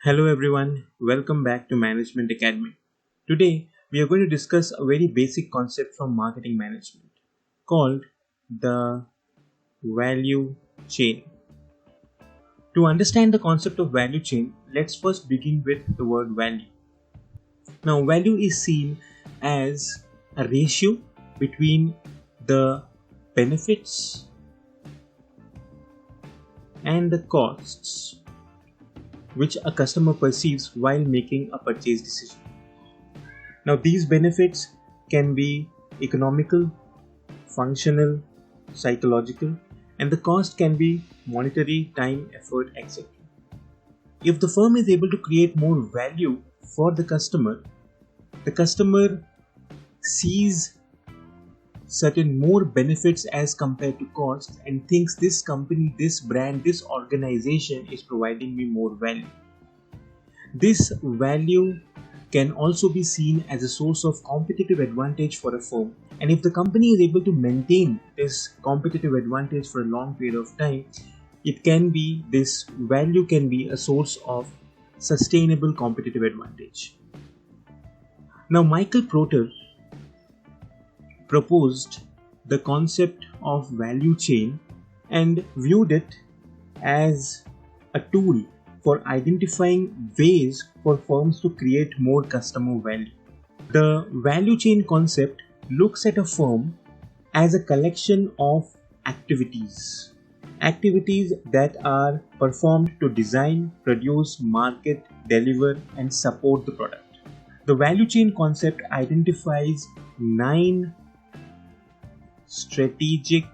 Hello everyone, welcome back to Management Academy. Today we are going to discuss a very basic concept from marketing management called the value chain. To understand the concept of value chain, let's first begin with the word value. Now, value is seen as a ratio between the benefits and the costs which a customer perceives while making a purchase decision. Now, these benefits can be economical, functional, psychological, and the cost can be monetary, time, effort, etc. If the firm is able to create more value for the customer sees certain more benefits as compared to costs and thinks this company, this brand, this organization is providing me more value. This value can also be seen as a source of competitive advantage for a firm, and if the company is able to maintain this competitive advantage for a long period of time, this value can be a source of sustainable competitive advantage. Now, Michael Porter proposed the concept of value chain and viewed it as a tool for identifying ways for firms to create more customer value. The value chain concept looks at a firm as a collection of activities. Activities that are performed to design, produce, market, deliver, and support the product. The value chain concept identifies 9 strategic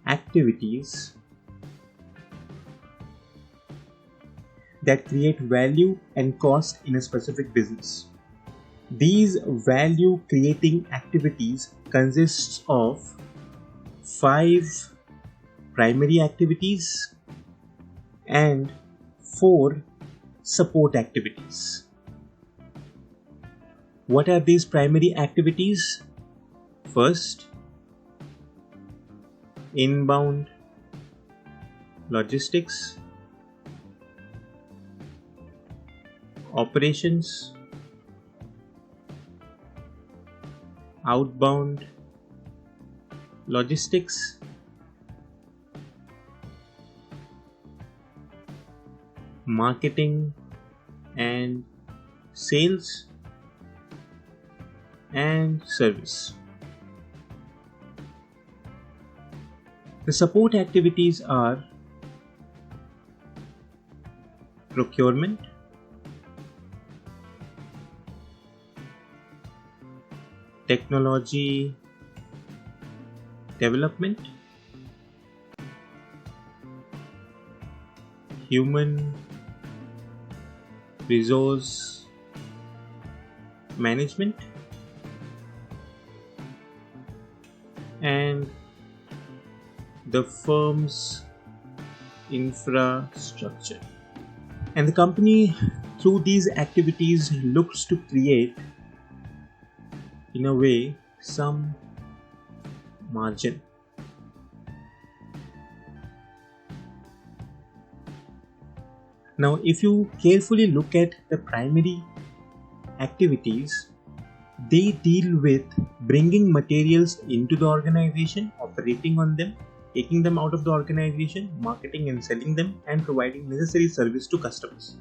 activities that create value and cost in a specific business. These value creating activities consists of 5 primary activities and 4 support activities. What are these primary activities? First, inbound logistics, operations, outbound logistics, marketing and sales, and service. The support activities are procurement, technology development, human resource management, and the firm's infrastructure. And the company, through these activities, looks to create, in a way, some margin. Now, if you carefully look at the primary activities, they deal with bringing materials into the organization, operating on them, taking them out of the organization, marketing and selling them, and providing necessary service to customers.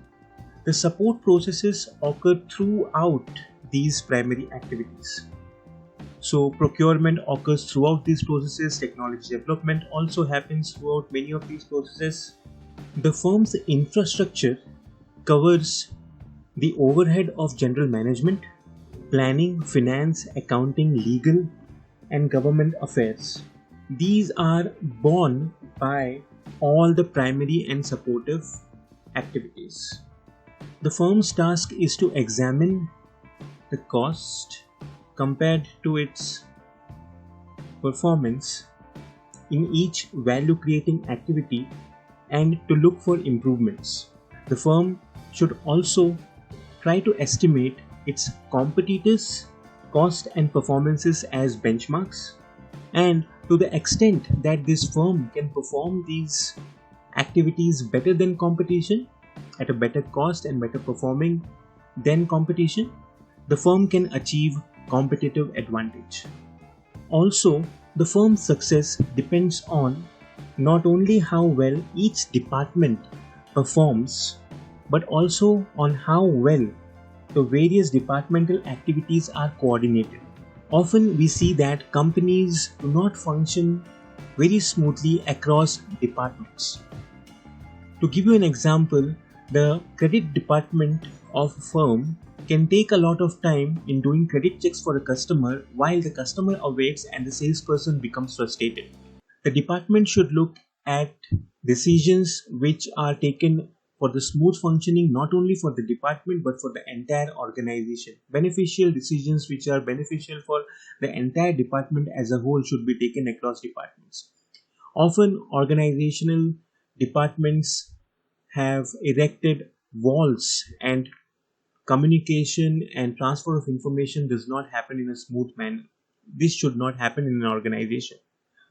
The support processes occur throughout these primary activities. So procurement occurs throughout these processes, technology development also happens throughout many of these processes. The firm's infrastructure covers the overhead of general management, planning, finance, accounting, legal, and government affairs. These are borne by all the primary and supportive activities. The firm's task is to examine the cost compared to its performance in each value creating activity and to look for improvements. The firm should also try to estimate its competitors' cost and performances as benchmarks, and to the extent that this firm can perform these activities better than competition, at a better cost and better performing than competition, the firm can achieve competitive advantage. Also, the firm's success depends on not only how well each department performs, but also on how well the various departmental activities are coordinated. Often we see that companies do not function very smoothly across departments. To give you an example, the credit department of a firm can take a lot of time in doing credit checks for a customer while the customer awaits and the salesperson becomes frustrated. The department should look at decisions which are taken for the smooth functioning not only for the department but for the entire organization. Beneficial decisions which are beneficial for the entire department as a whole should be taken across departments. Often organizational departments have erected walls and communication and transfer of information does not happen in a smooth manner. This should not happen in an organization.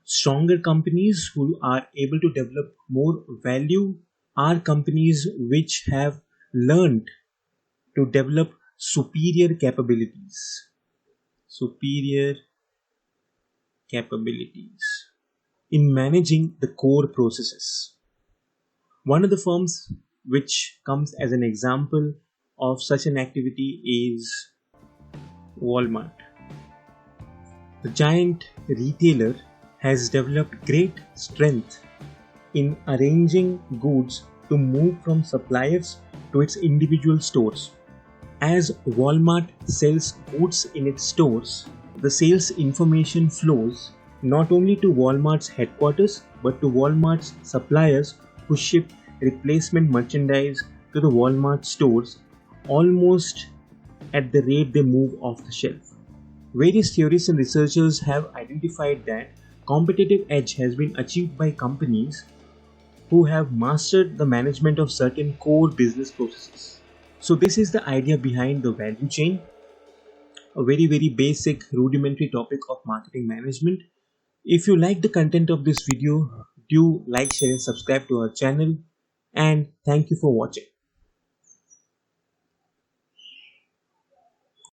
Stronger companies who are able to develop more value are companies which have learned to develop superior capabilities. Superior capabilities in managing the core processes. One of the firms which comes as an example of such an activity is Walmart. The giant retailer has developed great strength in arranging goods to move from suppliers to its individual stores. As Walmart sells goods in its stores, the sales information flows not only to Walmart's headquarters but to Walmart's suppliers who ship replacement merchandise to the Walmart stores almost at the rate they move off the shelf. Various theorists and researchers have identified that competitive edge has been achieved by companies who have mastered the management of certain core business processes. So this is the idea behind the value chain, a very basic rudimentary topic of marketing management. If you like the content of this video, do like, share and subscribe to our channel, and thank you for watching.